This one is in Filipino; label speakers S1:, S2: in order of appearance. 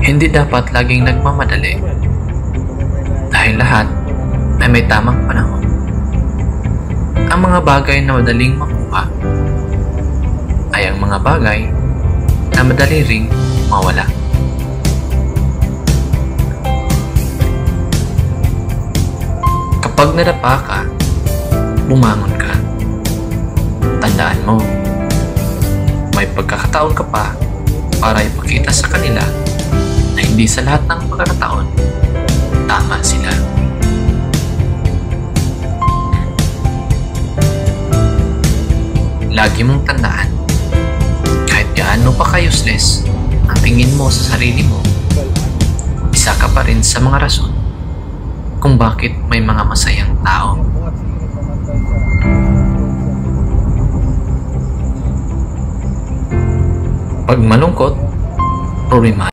S1: Hindi dapat laging nagmamadali dahil lahat ay may tamang panahon. Ang mga bagay na madaling makuha ay ang mga bagay na madali ring mawala. Kapag nadapa ka, bumangon ka. Tandaan mo, may pagkakataon ka pa para ipakita sa kanila na hindi sa lahat ng pagkakataon tama sila. Lagi mong tandaan, kahit gaano pa ka-useless ang tingin mo sa sarili mo, isa ka pa rin sa mga rason kung bakit may mga masayang tao. Pag malungkot, remind.